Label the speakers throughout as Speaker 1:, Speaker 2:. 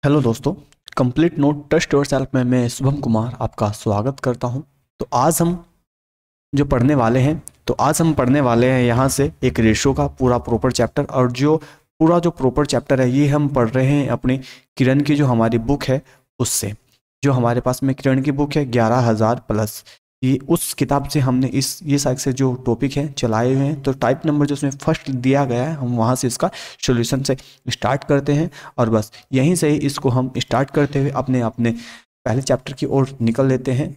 Speaker 1: Hello दोस्तों, complete note trust yourself में मैं शुभम कुमार आपका स्वागत करता हूं। तो आज हम पढ़ने वाले हैं यहाँ से एक रेशो का पूरा प्रॉपर चैप्टर। और जो प्रॉपर चैप्टर है ये हम पढ़ रहे हैं अपनी किरण की जो हमारी बुक है उससे। जो हमारे पास में किरण की बुक है 11,000 प्लस, ये उस किताब से हमने ये साइड से जो टॉपिक है चलाए हुए हैं। तो टाइप नंबर जो उसमें फर्स्ट दिया गया है हम वहाँ से इसका सॉल्यूशन से स्टार्ट करते हैं और बस यहीं से ही इसको हम स्टार्ट करते हुए अपने अपने पहले चैप्टर की ओर निकल लेते हैं।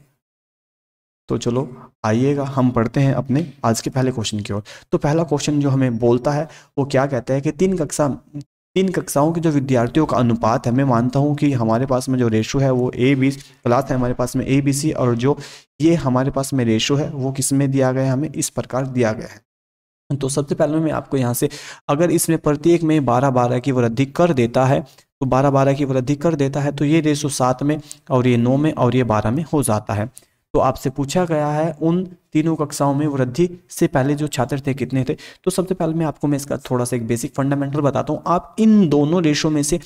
Speaker 1: तो चलो आइएगा हम पढ़ते हैं अपने आज के पहले क्वेश्चन की ओर। तो पहला क्वेश्चन जो हमें बोलता है वो क्या कहता है कि तीन कक्षाओं के जो विद्यार्थियों का अनुपात है, मैं मानता हूं कि हमारे पास में जो रेशो है वो A20 प्लस है हमारे पास में ABC, और जो ये हमारे पास में रेशो है वो किस में दिया गया है, हमें इस प्रकार दिया गया है। तो सबसे पहले मैं आपको यहाँ से अगर इसमें प्रत्येक में 12-12 की वृद्धि कर देता है तो 12-12 की वृद्धि कर देता है तो ये रेशो 7 में और ये 9 में और ये 12 में हो जाता है। तो आपसे पूछा गया है उन तीनों कक्षाओं में वृद्धि से पहले जो छात्र थे कितने थे। तो सबसे पहले मैं आपको इसका थोड़ा सा एक बेसिक फंडामेंटल बताता हूँ। आप इन दोनों रेशो में से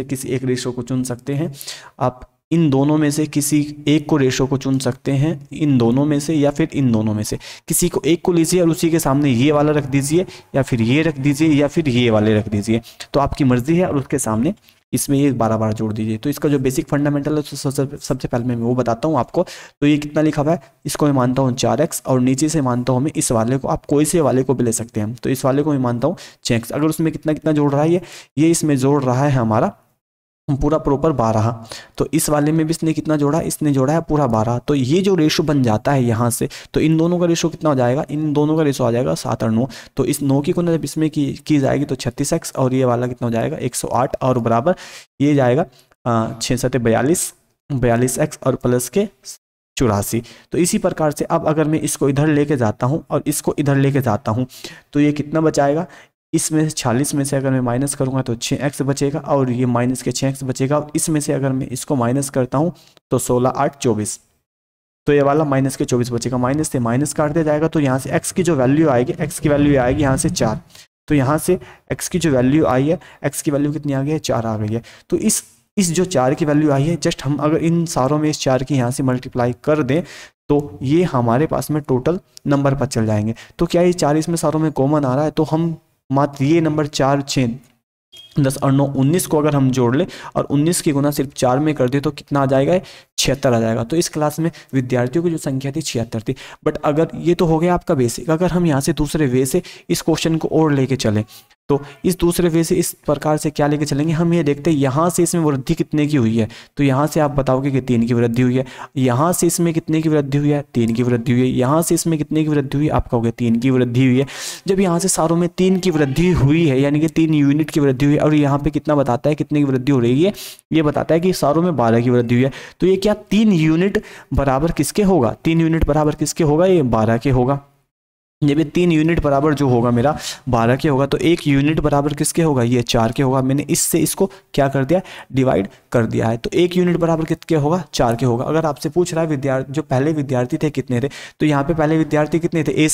Speaker 1: किसी एक रेशो को चुन सकते हैं। आप इन दोनों में से किसी एक को रेशो को चुन सकते हैं, इन दोनों में से या फिर इन दोनों में से किसी को एक को लीजिए और उसी के सामने ये वाला रख दीजिए या फिर ये रख दीजिए या फिर ये वाले रख दीजिए, तो आपकी मर्जी है। और उसके सामने इसमें ये 12-12 जोड़ दीजिए। तो इसका जो बेसिक फंडामेंटल है तो सबसे पहले मैं वो बताता हूँ आपको। तो ये कितना लिखा हुआ है, इसको मैं मानता हूँ 4x और नीचे से मानता हूँ मैं इस वाले को, आप कोई से वाले को भी ले सकते हैं। तो इस वाले को मैं मानता हूँ 6x। अगर उसमें कितना कितना जोड़ रहा है ये इसमें जोड़ रहा है हमारा पूरा प्रॉपर 12। तो इस वाले में भी इसने कितना जोड़ा, इसने जोड़ा है पूरा 12। तो ये जो रेशो बन जाता है यहाँ से, तो इन दोनों का रेशो कितना हो जाएगा, इन दोनों का रेशो आ जाएगा 7 और 9। तो इस 9 की गुना जब इसमें की जाएगी तो 36x और ये वाला कितना हो जाएगा 108 और बराबर ये जाएगा 6 42x और प्लस के 84। तो इसी प्रकार से अब अगर मैं इसको इधर लेके जाता हूँ और इसको इधर लेके जाता हूँ तो ये कितना बचाएगा, इसमें 46 में से अगर मैं माइनस करूंगा तो 6x बचेगा और ये माइनस के 6x बचेगा। और इसमें से अगर मैं इसको माइनस करता हूं तो 16 8 24, तो ये वाला माइनस के 24 बचेगा। माइनस से माइनस काट दिया जाएगा तो यहाँ से x की जो वैल्यू आएगी, x की वैल्यू आएगी यहाँ से 4। तो यहाँ से x की जो वैल्यू आई है, x की वैल्यू कितनी आ गई है, 4 आ गई है। तो इस जो 4 की वैल्यू आई है, जस्ट हम अगर इन सारों में इस 4 की यहाँ से मल्टीप्लाई कर दें तो ये हमारे पास में टोटल नंबर पर चल जाएंगे। तो क्या ये 4 इसमें सारों में कॉमन आ रहा है, तो हम मात्र ये नंबर 4 6 10 और 9 19 को अगर हम जोड़ ले और 19 की गुना सिर्फ 4 में कर दे तो कितना आ जाएगा, 76 आ जाएगा। तो इस क्लास में विद्यार्थियों की जो संख्या थी 76 थी। बट अगर ये तो हो गया आपका बेसिक, अगर हम यहाँ से दूसरे वे से इस क्वेश्चन को और लेके चलें तो इस दूसरे वे से इस प्रकार से क्या लेके चलेंगे, हम ये देखते हैं यहाँ से इसमें वृद्धि कितने की हुई है। तो यहाँ से आप बताओगे कि 3 की वृद्धि हुई है। यहाँ से इसमें कितने की वृद्धि हुई है, 3 की वृद्धि हुई है। यहाँ से इसमें कितने की वृद्धि हुई है, आप कहोगे 3 की वृद्धि हुई है। जब यहाँ से सारों में 3 की वृद्धि हुई है यानी कि 3 यूनिट की वृद्धि हुई है, और यहाँ पे कितना बताता है कितने की वृद्धि हो रही है, ये बताता है कि सारों में 12 की वृद्धि हुई है। तो ये क्या 3 यूनिट बराबर किसके होगा, 3 यूनिट बराबर किसके होगा, ये 12 के होगा। जब ये 3 यूनिट बराबर जो होगा मेरा 12 के होगा तो 1 यूनिट बराबर किसके होगा, ये 4 के होगा। मैंने इससे इसको क्या कर दिया, डिवाइड कर दिया है। तो 1 यूनिट बराबर कितने होगा, 4 के होगा। अगर आपसे पूछ रहा है विद्यार्थी जो पहले विद्यार्थी थे कितने थे, तो यहाँ पे पहले विद्यार्थी कितने थे, ए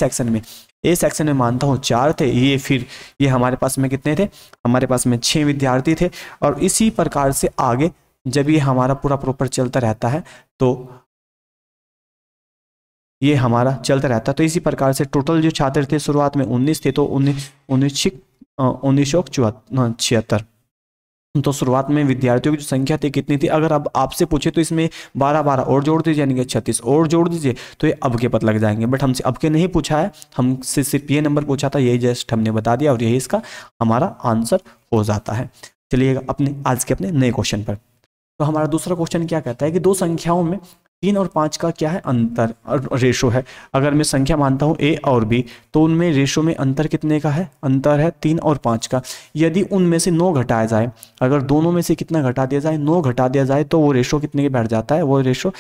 Speaker 1: सेक्शन में मानता हूँ 4 थे। ये हमारे पास में कितने थे, हमारे पास में 6 विद्यार्थी थे। और इसी प्रकार से आगे जब ये हमारा पूरा प्रॉपर चलता रहता है तो ये हमारा चलता रहता है। तो इसी प्रकार से टोटल जो छात्र थे शुरुआत में 19 थे, तो 1976। तो शुरुआत में विद्यार्थियों की जो संख्या थी कितनी थी, अगर अब आपसे पूछे तो इसमें 12-12 और जोड़ दीजिए यानी कि 36 और जोड़ दीजिए तो ये अब के पता लग जाएंगे। बट हमसे अब के नहीं पूछा है, हमसे सिर्फ ये नंबर पूछा था, यही जस्ट हमने बता दिया और यही इसका हमारा आंसर हो जाता है। चलिए अपने आज के अपने नए क्वेश्चन पर। तो हमारा दूसरा क्वेश्चन क्या कहता है कि दो संख्याओं में 3 और 5 का क्या है अंतर रेशो है। अगर मैं संख्या मानता हूँ A और B तो उनमें रेशो में अंतर कितने का है, अंतर है 3 और 5 का। यदि उनमें से 9 घटाया जाए, अगर दोनों में से कितना घटा दिया जाए, 9 घटा दिया जाए तो वो रेशो कितने के बैठ जाता है, वो रेशो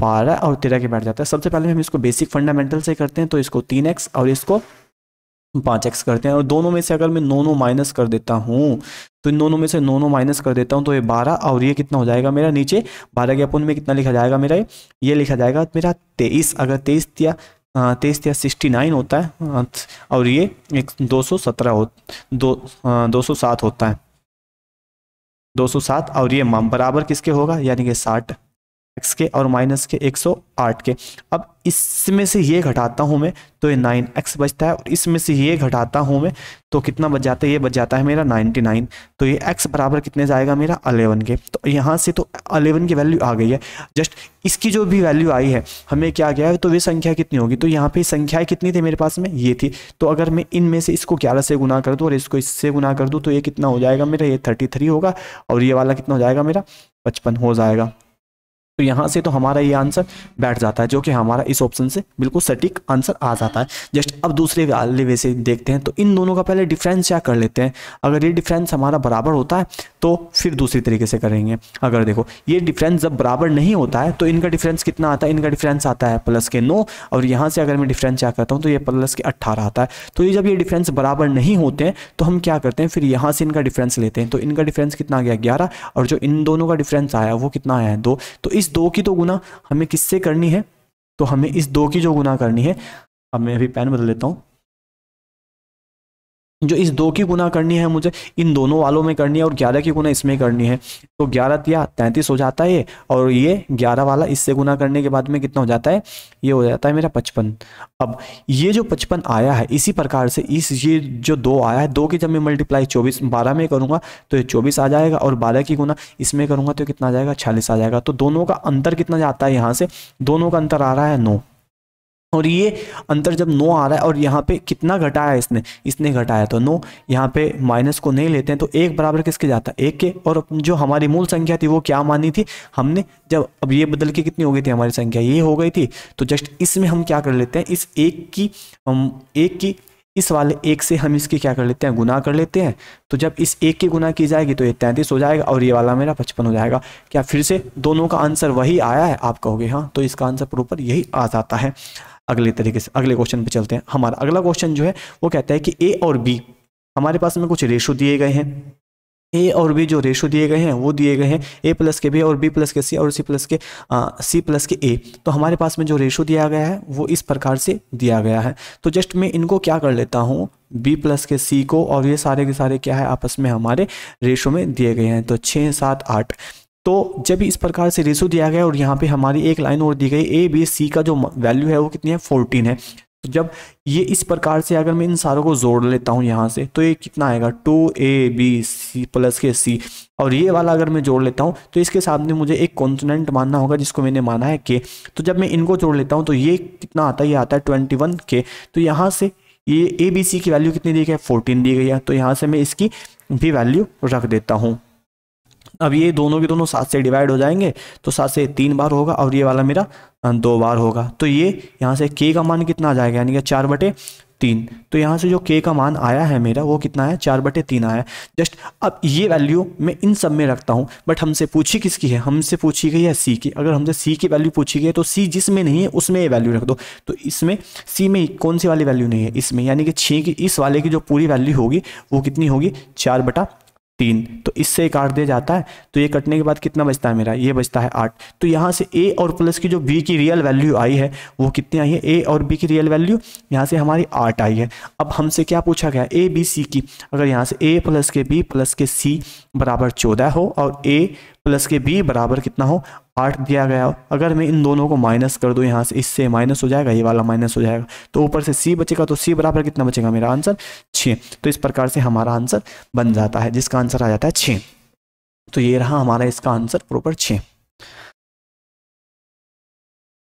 Speaker 1: 12 और 13 के बैठ जाता है। सबसे पहले हम इसको बेसिक फंडामेंटल से करते हैं। तो इसको 3x और इसको 5x करते हैं। और दोनों में से अगर मैं 9 माइनस कर देता हूँ तो इन दोनों में से 9 माइनस कर देता हूँ तो ये 12 और ये कितना हो जाएगा मेरा, नीचे 12 के अपन में कितना लिखा जाएगा मेरा, ये लिखा जाएगा मेरा 23। अगर 23 या 69 होता है और ये 207 होता है। 207 और ये बराबर किसके होगा, यानी कि 60 x के और माइनस के 108 के। अब इसमें से ये घटाता हूं मैं तो ये 9x बचता है, और इसमें से ये घटाता हूं मैं तो कितना बच जाता है, ये बच जाता है मेरा 99। तो ये x बराबर कितने जाएगा मेरा 11 के। तो यहाँ से तो 11 की वैल्यू आ गई है। जस्ट इसकी जो भी वैल्यू आई है हमें क्या गया है, तो वे संख्या कितनी होगी, तो यहाँ पे संख्याएं कितनी थी मेरे पास में, ये थी। तो अगर मैं इनमें से इसको 11 से गुना कर दूँ और इसको इससे गुना कर दूँ तो ये कितना हो जाएगा मेरा, ये 33 होगा, और ये वाला कितना हो जाएगा मेरा 55 हो जाएगा। तो यहाँ से तो हमारा ये आंसर बैठ जाता है, जो कि हमारा इस ऑप्शन से बिल्कुल सटीक आंसर आ जाता है। जस्ट अब दूसरे वाले वे से देखते हैं, तो इन दोनों का पहले डिफरेंस क्या कर लेते हैं। अगर ये डिफरेंस हमारा बराबर होता है तो फिर दूसरी तरीके से करेंगे। अगर देखो ये डिफरेंस जब बराबर नहीं होता है तो इनका डिफरेंस कितना आता है, इनका डिफरेंस आता है प्लस के 9, और यहाँ से अगर मैं डिफरेंस क्या करता हूँ तो ये प्लस के 18 आता है। तो ये जब ये डिफरेंस बराबर नहीं होते हैं तो हम क्या करते हैं, फिर यहाँ से इनका डिफरेंस लेते हैं। तो इनका डिफरेंस कितना आ गया 11, और जो इन दोनों का डिफरेंस आया वो कितना आया है 2। तो इस 2 की तो गुना हमें किससे करनी है, तो हमें इस 2 की जो गुना करनी है, अब मैं अभी पेन बदल लेता हूँ, जो इस 2 की गुना करनी है मुझे इन दोनों वालों में करनी है, और 11 की गुना इसमें करनी है। तो 11 या 33 हो जाता है ये, और ये 11 वाला इससे गुना करने के बाद में कितना हो जाता है, ये हो जाता है मेरा 55। अब ये जो 55 आया है इसी प्रकार से ये जो 2 आया है, 2 की जब मैं मल्टीप्लाई 12 में करूँगा तो ये 24 आ जाएगा, और 12 की गुना इसमें करूँगा तो कितना आ जाएगा 46 आ जाएगा। तो दोनों का अंतर कितना जाता है, यहाँ से दोनों का अंतर आ रहा है 9, और ये अंतर जब 9 आ रहा है और यहाँ पे कितना घटाया है इसने घटाया तो 9, यहाँ पे माइनस को नहीं लेते हैं तो 1 बराबर किसके जाता है 1 के। और जो हमारी मूल संख्या थी वो क्या मानी थी हमने, जब अब ये बदल के कितनी हो गई थी हमारी संख्या, ये हो गई थी। तो जस्ट इसमें हम क्या कर लेते हैं, इस 1 की इस वाले 1 से हम इसकी क्या कर लेते हैं, गुना कर लेते हैं। तो जब इस 1 की गुना की जाएगी तो ये 33 हो जाएगा, और ये वाला मेरा 55 हो जाएगा। क्या फिर से दोनों का आंसर वही आया है, आप कहोगे हाँ, तो इसका आंसर प्रॉपर यही आ जाता है। अगले तरीके से अगले क्वेश्चन पे चलते हैं। हमारा अगला क्वेश्चन जो है वो कहता है कि ए और बी, हमारे पास में कुछ रेशो दिए गए हैं। ए और बी जो रेशो दिए गए हैं वो दिए गए हैं ए प्लस के बी और बी प्लस के सी और सी प्लस के ए। तो हमारे पास में जो रेशो दिया गया है वो इस प्रकार से दिया गया है। तो जस्ट मैं इनको क्या कर लेता हूँ, बी प्लस के सी को, और ये सारे के सारे क्या है आपस में हमारे रेशो में दिए गए हैं। तो 6 7 8। तो जब इस प्रकार से रेशो दिया गया और यहाँ पे हमारी एक लाइन और दी गई, ए बी सी का जो वैल्यू है वो कितनी है 14 है। तो जब ये इस प्रकार से अगर मैं इन सारों को जोड़ लेता हूँ यहाँ से तो ये कितना आएगा 2ab प्लस के सी, और ये वाला अगर मैं जोड़ लेता हूँ तो इसके सामने मुझे एक कॉन्सोनेंट मानना होगा जिसको मैंने माना है के। तो जब मैं इनको जोड़ लेता हूँ तो ये कितना आता है, ये आता है 21 के। तो यहाँ से ये ए बी सी की वैल्यू कितनी दी गई है 14 दी गई है। तो यहाँ से मैं इसकी भी वैल्यू रख देता हूँ। अब ये दोनों के दोनों 7 से डिवाइड हो जाएंगे तो 7 से 3 बार होगा, और ये वाला मेरा 2 बार होगा। तो ये यहाँ से k का मान कितना आ जाएगा, यानी कि 4/3। तो यहाँ से जो k का मान आया है मेरा वो कितना है 4/3 आया है। जस्ट अब ये वैल्यू मैं इन सब में रखता हूँ, बट हमसे पूछी किसकी है, हमसे पूछी गई है c की। अगर हमसे c की वैल्यू पूछी गई है तो c जिसमें नहीं है उसमें ये वैल्यू रख दो। तो इसमें c में कौन सी वाली वैल्यू नहीं है, इसमें, यानी कि 6 की इस वाले की जो पूरी वैल्यू होगी वो कितनी होगी 4/3। तो इससे काट दिया जाता है। तो ये कटने के बाद कितना बचता है मेरा, ये बचता है 8। तो यहाँ से a और प्लस की जो b की रियल वैल्यू आई है वो कितनी आई है, a और b की रियल वैल्यू यहाँ से हमारी 8 आई है। अब हमसे क्या पूछा गया a b c की, अगर यहाँ से a प्लस के b प्लस के c बराबर 14 हो और a प्लस के b बराबर कितना हो 8 दिया गया हो। अगर मैं इन दोनों को माइनस कर दूं, यहाँ से इससे माइनस हो जाएगा, ये वाला माइनस हो जाएगा, तो ऊपर से c बचेगा। तो c बराबर कितना बचेगा मेरा आंसर 6। तो इस प्रकार से हमारा आंसर बन जाता है, जिसका आंसर आ जाता है 6। तो ये रहा हमारा इसका आंसर प्रॉपर 6।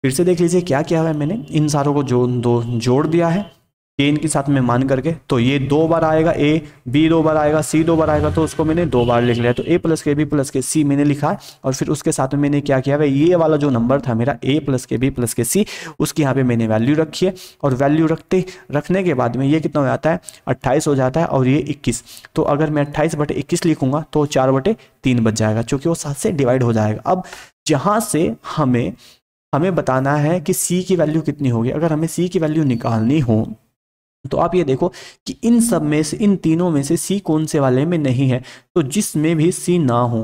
Speaker 1: फिर से देख लीजिए क्या किया है मैंने, इन सारों को जोड़ दिया है के इनके साथ में मान करके। तो ये 2 बार आएगा a, b 2 बार आएगा, c 2 बार आएगा, तो उसको मैंने 2 बार लिख लिया। तो a प्लस के b प्लस के c मैंने लिखा है, और फिर उसके साथ में मैंने क्या किया है, ये वाला जो नंबर था मेरा a प्लस के b प्लस के c, उसकी यहाँ पे मैंने वैल्यू रखी है। और वैल्यू रखने के बाद में ये कितना हो जाता है 28 हो जाता है, और ये 21। तो अगर मैं 28/21 लिखूंगा तो 4/3 बच जाएगा, क्योंकि वो 7 से डिवाइड हो जाएगा। अब जहाँ से हमें बताना है कि c की वैल्यू कितनी होगी। अगर हमें c की वैल्यू निकालनी हो तो आप ये देखो कि इन सब में से, इन तीनों में से c कौन से वाले में नहीं है। तो जिसमें भी c ना हो,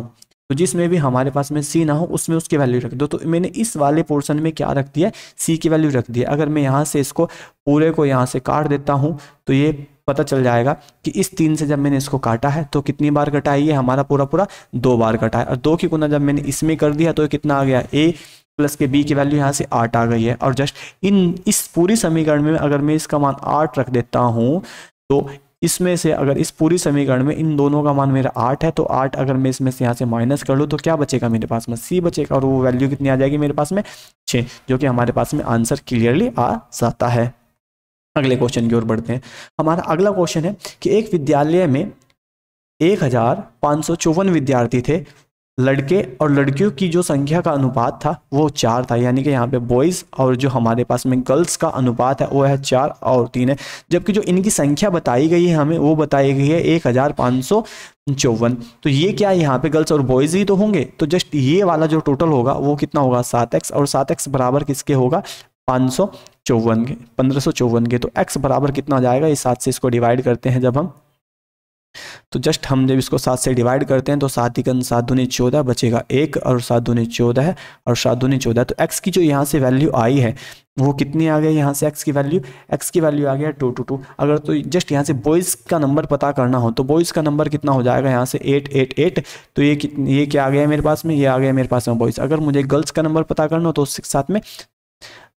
Speaker 1: तो जिसमें भी हमारे पास में c ना हो उसमें उसकी वैल्यू रख दो। तो मैंने इस वाले पोर्शन में क्या रख दिया, c की वैल्यू रख दी है। अगर मैं यहाँ से इसको पूरे को यहाँ से काट देता हूँ तो ये पता चल जाएगा कि इस 3 से जब मैंने इसको काटा है तो कितनी बार कटा है, ये हमारा पूरा पूरा 2 बार कटा है। और 2 की गुना जब मैंने इसमें कर दिया तो ये कितना आ गया, a प्लस के b की वैल्यू यहाँ से 8 आ गई है। और जस्ट इस पूरी समीकरण में अगर मैं इसका मान 8 रख देता हूँ तो इसमें से अगर इस पूरी समीकरण में इन दोनों का मान मेरा 8 है तो 8 अगर मैं इसमें से यहाँ से माइनस कर लूँ तो क्या बचेगा मेरे पास में, c बचेगा। और वो वैल्यू कितनी आ जाएगी मेरे पास में 6, जो कि हमारे पास में आंसर क्लियरली आ जाता है। अगले क्वेश्चन की ओर बढ़ते हैं। हमारा अगला क्वेश्चन है कि एक विद्यालय में 1554 विद्यार्थी थे, लड़के और लड़कियों की जो संख्या का अनुपात था वो 4 था, यानी कि यहाँ पे बॉयज़ और जो हमारे पास में गर्ल्स का अनुपात है वो है 4 और 3 है। जबकि जो इनकी संख्या बताई गई है हमें वो बताई गई है 1554। तो ये क्या है, यहाँ पे गर्ल्स और बॉयज़ ही तो होंगे, तो जस्ट ये वाला जो टोटल होगा वो कितना होगा 7x, और 7x बराबर किसके होगा 554 के, 1554 के। तो x बराबर कितना हो जाएगा, इस 7 से इसको डिवाइड करते हैं जब हम, तो जस्ट हम जब इसको 7 से डिवाइड करते हैं तो 7 × 7 दूनी 14 बचेगा 1, और 7 दूनी 14 है और 7 दूनी 14। तो x की जो यहाँ से वैल्यू आई है वो कितनी आ गई, यहाँ से x की वैल्यू आ गया 222। अगर तो जस्ट यहाँ से बॉयज़ का नंबर पता करना हो तो बॉयज़ का नंबर कितना हो जाएगा यहाँ से 888। तो ये क्या आ गया मेरे पास में, ये आ गया मेरे पास में बॉयज़। अगर मुझे गर्ल्स का नंबर पता करना हो तो उसके साथ में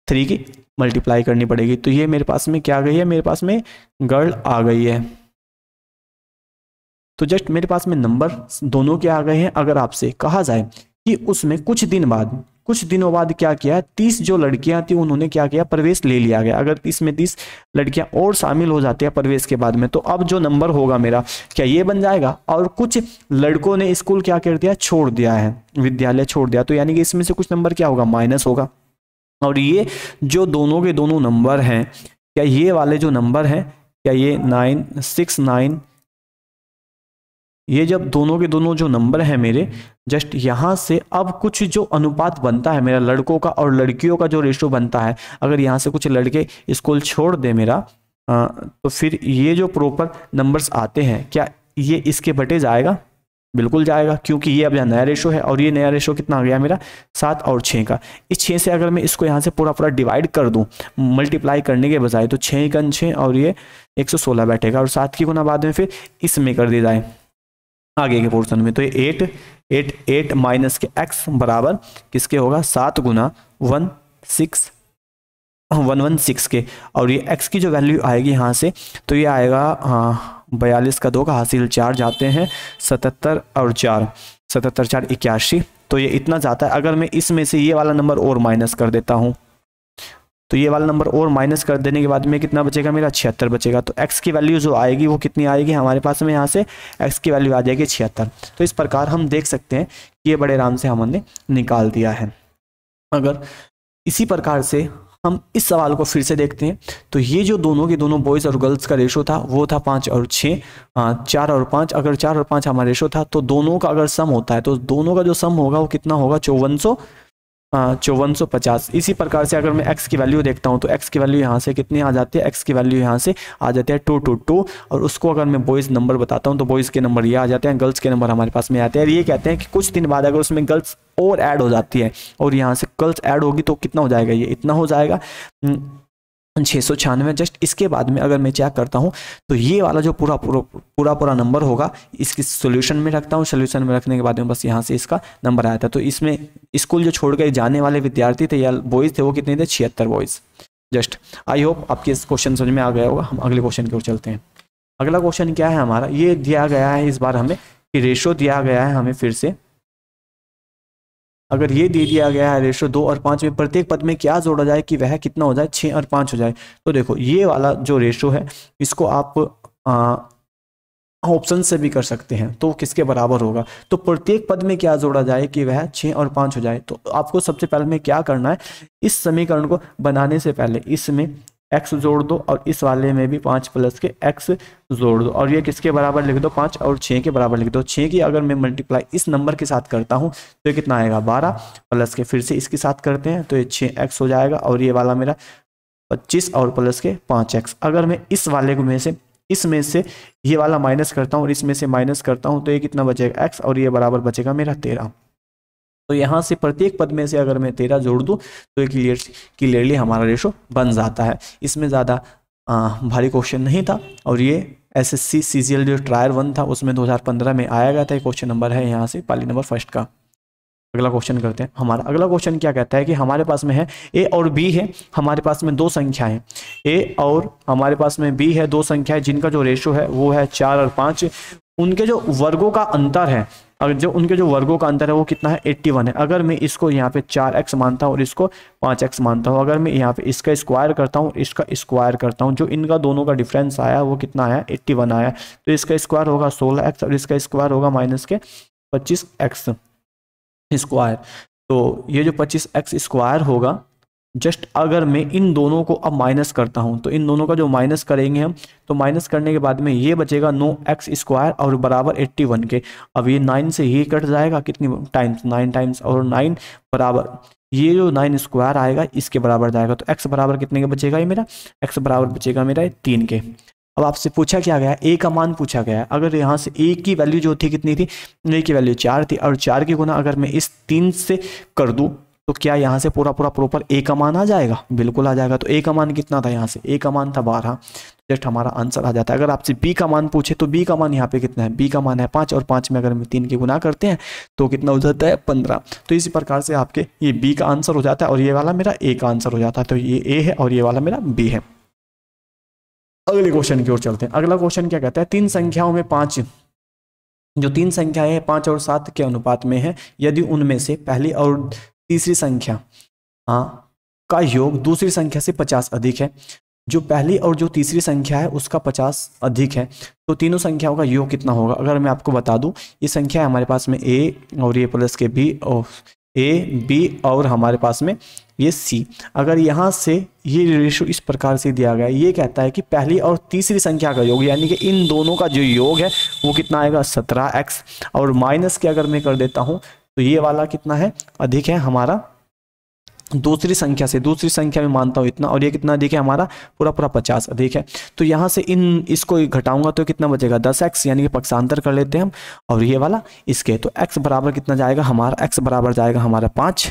Speaker 1: 3 की मल्टीप्लाई करनी पड़ेगी। तो ये मेरे पास में क्या आ गई है, मेरे पास में गर्ल आ गई है। तो जस्ट मेरे पास में नंबर दोनों के आ गए हैं। अगर आपसे कहा जाए कि उसमें कुछ दिनों बाद क्या किया, 30 जो लड़कियां थी उन्होंने क्या किया, प्रवेश ले लिया गया। अगर इसमें 30 लड़कियां और शामिल हो जाती है प्रवेश के बाद में तो अब जो नंबर होगा मेरा क्या ये बन जाएगा। और कुछ लड़कों ने स्कूल क्या कर दिया, छोड़ दिया है, विद्यालय छोड़ दिया, तो यानी कि इसमें से कुछ नंबर क्या होगा, माइनस होगा। और ये जो दोनों के दोनों नंबर हैं, क्या ये वाले जो नंबर हैं, क्या ये 969, ये जब दोनों के दोनों जो नंबर है मेरे, जस्ट यहाँ से अब कुछ जो अनुपात बनता है मेरा लड़कों का और लड़कियों का जो रेशो बनता है, अगर यहाँ से कुछ लड़के स्कूल छोड़ दे मेरा तो फिर ये जो प्रॉपर नंबर्स आते हैं क्या ये इसके बटे जाएगा, बिल्कुल जाएगा, क्योंकि ये अब यहाँ नया रेशो है। और ये नया रेशो कितना आ गया मेरा 7 और 6 का। इस 6 से अगर मैं इसको यहाँ से पूरा डिवाइड कर दूँ मल्टीप्लाई करने के बजाय, तो 6 × 6 और ये 116 बैठेगा, और 7 की गुना बाद में फिर इसमें कर दी जाए आगे के पोर्शन में, तो ये 8 माइनस के x बराबर किसके होगा, 7 गुना 116 के। और ये x की जो वैल्यू आएगी यहाँ से तो ये आएगा 42 का 2 का हासिल 4 जाते हैं 77 और 4 81। तो ये इतना जाता है। अगर मैं इसमें से ये वाला नंबर और माइनस कर देता हूँ तो ये वाला नंबर और माइनस कर देने के बाद में कितना बचेगा मेरा 76 बचेगा। तो x की वैल्यू जो आएगी वो कितनी आएगी हमारे पास में, यहाँ से x की वैल्यू आ जाएगी 76। तो इस प्रकार हम देख सकते हैं कि ये बड़े आराम से हमने निकाल दिया है। अगर इसी प्रकार से हम इस सवाल को फिर से देखते हैं तो ये जो दोनों के दोनों बॉयज़ और गर्ल्स का रेशो था वो था 5 और 6, 4 और 5। अगर 4 और 5 हमारा रेशो था तो दोनों का अगर सम होता है तो दोनों का जो सम होगा वो कितना होगा 5450। इसी प्रकार से अगर मैं x की वैल्यू देखता हूं तो x की वैल्यू यहाँ से कितनी आ जाती है, x की वैल्यू यहाँ से आ जाती है 222। और उसको अगर मैं बॉयज़ नंबर बताता हूं तो बॉयज़ के नंबर ये आ जाते हैं, गर्ल्स के नंबर हमारे पास में आते हैं। और ये कहते हैं कि कुछ दिन बाद अगर उसमें गर्ल्स और ऐड हो जाती है और यहाँ से गर्ल्स ऐड होगी तो कितना हो जाएगा, ये इतना हो जाएगा 696। जस्ट इसके बाद में अगर मैं चेक करता हूँ तो ये वाला जो पूरा नंबर होगा इसकी सॉल्यूशन में रखता हूँ। सॉल्यूशन में रखने के बाद में बस यहाँ से इसका नंबर आया था। तो इसमें स्कूल जो छोड़ कर जाने वाले विद्यार्थी थे या बॉयज़ थे वो कितने थे, 76 बॉयज़। जस्ट आई होप आपके इस क्वेश्चन समझ में आ गया होगा। हम अगले क्वेश्चन की ओर चलते हैं। अगला क्वेश्चन क्या है हमारा, ये दिया गया है इस बार हमें कि रेशो दिया गया है हमें फिर से, अगर ये दे दिया गया है रेशो 2 और 5 में प्रत्येक पद में क्या जोड़ा जाए कि वह कितना हो जाए, 6 और 5 हो जाए। तो देखो ये वाला जो रेशो है इसको आप ऑप्शन से भी कर सकते हैं तो किसके बराबर होगा। तो प्रत्येक पद में क्या जोड़ा जाए कि वह 6 और 5 हो जाए। तो आपको सबसे पहले में क्या करना है, इस समीकरण को बनाने से पहले इसमें x जोड़ दो और इस वाले में भी 5 प्लस के x जोड़ दो और ये किसके बराबर लिख दो, 5 और 6 के बराबर लिख दो। 6 की अगर मैं मल्टीप्लाई इस नंबर के साथ करता हूँ तो ये कितना आएगा 12 प्लस के फिर से इसके साथ करते हैं तो ये 6x हो जाएगा और ये वाला मेरा 25 और प्लस के 5x। अगर मैं इस वाले में से इसमें से ये वाला माइनस करता हूँ और इसमें से माइनस करता हूँ तो ये कितना बचेगा x और ये बराबर बचेगा मेरा 13। तो यहाँ से प्रत्येक पद में से अगर मैं 13 जोड़ दूँ तो ये क्लियरली हमारा रेशो बन जाता है। इसमें ज़्यादा भारी क्वेश्चन नहीं था, और ये SSC CGL जो ट्रायल 1 था उसमें 2015 में आया गया था। क्वेश्चन नंबर है यहाँ से पाली नंबर फर्स्ट का। अगला क्वेश्चन करते हैं। हमारा अगला क्वेश्चन क्या कहता है कि हमारे पास में है ए और बी है, हमारे पास में दो संख्याएं ए और हमारे पास में बी है, दो संख्याएं जिनका जो रेशो है वो है 4 और 5। उनके जो वर्गों का अंतर है, अगर जो उनके जो वर्गों का अंतर है वो कितना है 81 है। अगर मैं इसको यहाँ पे 4x मानता हूँ और इसको 5x मानता हूँ, अगर मैं यहाँ पे इसका स्क्वायर करता हूँ इसका स्क्वायर करता हूँ, जो इनका दोनों का डिफरेंस आया वो कितना आया 81 आया। तो इसका स्क्वायर होगा 16x और इसका स्क्वायर होगा माइनस के 25x स्क्वायर। तो ये जो 25x स्क्वायर होगा, जस्ट अगर मैं इन दोनों को अब माइनस करता हूं तो इन दोनों का जो माइनस करेंगे हम, तो माइनस करने के बाद में ये बचेगा 9x स्क्वायर और बराबर 81 के। अब ये 9 से ये कट जाएगा कितनी टाइम्स, 9 टाइम्स, और 9 बराबर ये जो 9 स्क्वायर आएगा इसके बराबर जाएगा। तो x बराबर कितने के बचेगा, ये मेरा x बराबर बचेगा मेरा 3 के। अब आपसे पूछा क्या गया, a का मान पूछा गया है। अगर यहाँ से a की वैल्यू जो थी कितनी थी, a की वैल्यू 4 थी, और 4 की गुना अगर मैं इस 3 से कर दूं तो क्या यहाँ से पूरा प्रॉपर a का मान आ जाएगा, बिल्कुल आ जाएगा। तो a का मान कितना था, यहाँ से a का मान था 12, जस्ट हमारा आंसर आ जाता है। अगर आपसे b का मान पूछे तो b का मान यहाँ पे कितना है, b का मान है 5, और 5 में अगर हम 3 की गुना करते हैं तो कितना हो जाता है 15। तो इसी प्रकार से आपके ये b का आंसर हो जाता है और ये वाला मेरा a का आंसर हो जाता है। तो ये a है और ये वाला मेरा b है। अगले क्वेश्चन की ओर चलते हैं। अगला क्वेश्चन क्या कहता है, तीन संख्याओं में 5, जो तीन संख्याएं 5 और 7 के अनुपात में है, यदि उनमें से पहली और तीसरी संख्या का योग दूसरी संख्या से 50 अधिक है, जो पहली और जो तीसरी संख्या है उसका 50 अधिक है, तो तीनों संख्याओं का योग कितना होगा। अगर मैं आपको बता दूं, ये संख्या है हमारे पास में a और ये प्लस के b और a b और हमारे पास में ये c। अगर यहाँ से ये रेशो इस प्रकार से दिया गया है, ये कहता है कि पहली और तीसरी संख्या का योग, यानी कि इन दोनों का जो योग है वो कितना आएगा 17x, और माइनस के अगर मैं कर देता हूँ तो ये वाला कितना है अधिक है हमारा दूसरी संख्या से, दूसरी संख्या में मानता हूँ इतना, और ये कितना अधिक है हमारा पूरा 50 अधिक है। तो यहाँ से इसको घटाऊंगा तो कितना बचेगा 10x, यानी कि पक्षांतर कर लेते हैं हम, और ये वाला इसके, तो x बराबर कितना जाएगा हमारा, x बराबर जाएगा हमारा 5।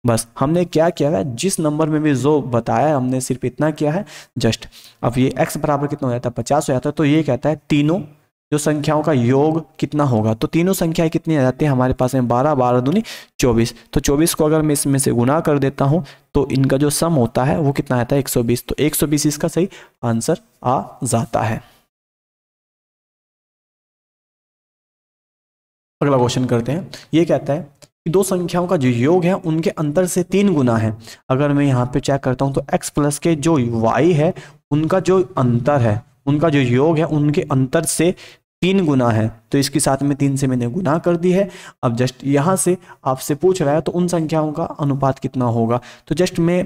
Speaker 1: बस हमने क्या किया है, जिस नंबर में भी जो बताया हमने सिर्फ इतना किया है जस्ट। अब ये x बराबर कितना हो जाता है 50 हो जाता है। तो ये कहता है तीनों जो संख्याओं का योग कितना होगा, तो तीनों संख्याएं कितनी आ जाती है हमारे पास में 12, 12 दूनी 24। तो 24 को अगर मैं इसमें से गुना कर देता हूं तो इनका जो सम होता है वो कितना आता है 120। तो 120 इसका सही आंसर आ जाता है। अगला क्वेश्चन करते हैं। ये कहता है कि दो संख्याओं का जो योग है उनके अंतर से 3 गुना है। अगर मैं यहाँ पे चेक करता हूँ तो x प्लस के जो y है उनका जो अंतर है, उनका जो योग है उनके अंतर से 3 गुना है। तो इसके साथ में 3 से मैंने गुना कर दी है। अब जस्ट यहाँ से आपसे पूछ रहा है तो उन संख्याओं का अनुपात कितना होगा। तो जस्ट मैं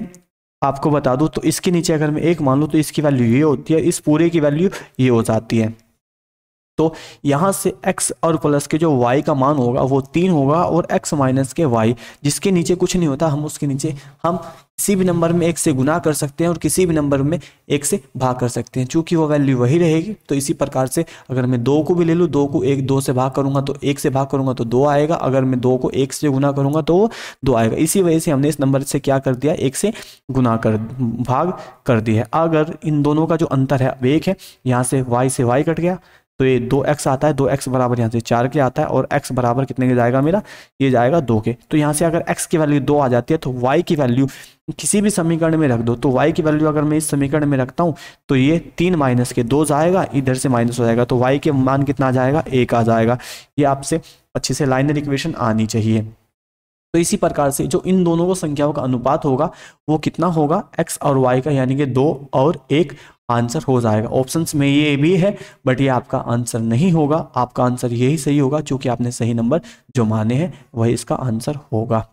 Speaker 1: आपको बता दूं, तो इसके नीचे अगर मैं 1 मान लूँ तो इसकी वैल्यू ये होती है, इस पूरे की वैल्यू ये हो जाती है। तो यहाँ से x और प्लस के जो y का मान होगा वो 3 होगा, और x माइनस के y जिसके नीचे कुछ नहीं होता, हम उसके नीचे हम किसी भी नंबर में 1 से गुना कर सकते हैं और किसी भी नंबर में 1 से भाग कर सकते हैं, चूंकि वो वैल्यू वही रहेगी। तो इसी प्रकार से अगर मैं 2 को भी ले लूँ, 2 को 2 से भाग करूंगा तो 1 से भाग करूंगा तो 2 आएगा, अगर मैं 2 को 1 से गुना करूंगा तो वो 2 आएगा। इसी वजह से हमने इस नंबर से क्या कर दिया, 1 से गुना कर भाग कर दिया है। अगर इन दोनों का जो अंतर है 1 है, यहाँ से y कट गया तो ये 2x आता है, 2x बराबर यहाँ से 4 के आता है, और x बराबर कितने के जाएगा मेरा, ये जाएगा 2 के। तो यहाँ से अगर x की वैल्यू 2 आ जाती है तो y की वैल्यू किसी भी समीकरण में रख दो। तो y की वैल्यू अगर मैं इस समीकरण में रखता हूँ तो ये 3 माइनस के 2 जाएगा, इधर से माइनस हो जाएगा, तो y के मान कितना आ जाएगा 1 आ जाएगा। ये आपसे अच्छे से लाइनर इक्वेशन आनी चाहिए। तो इसी प्रकार से जो इन दोनों को संख्याओं का अनुपात होगा वो कितना होगा x और y का, यानी कि 2 और 1 आंसर हो जाएगा। ऑप्शंस में ये भी है बट ये आपका आंसर नहीं होगा, आपका आंसर यही सही होगा, क्योंकि आपने सही नंबर जो माने हैं वही इसका आंसर होगा।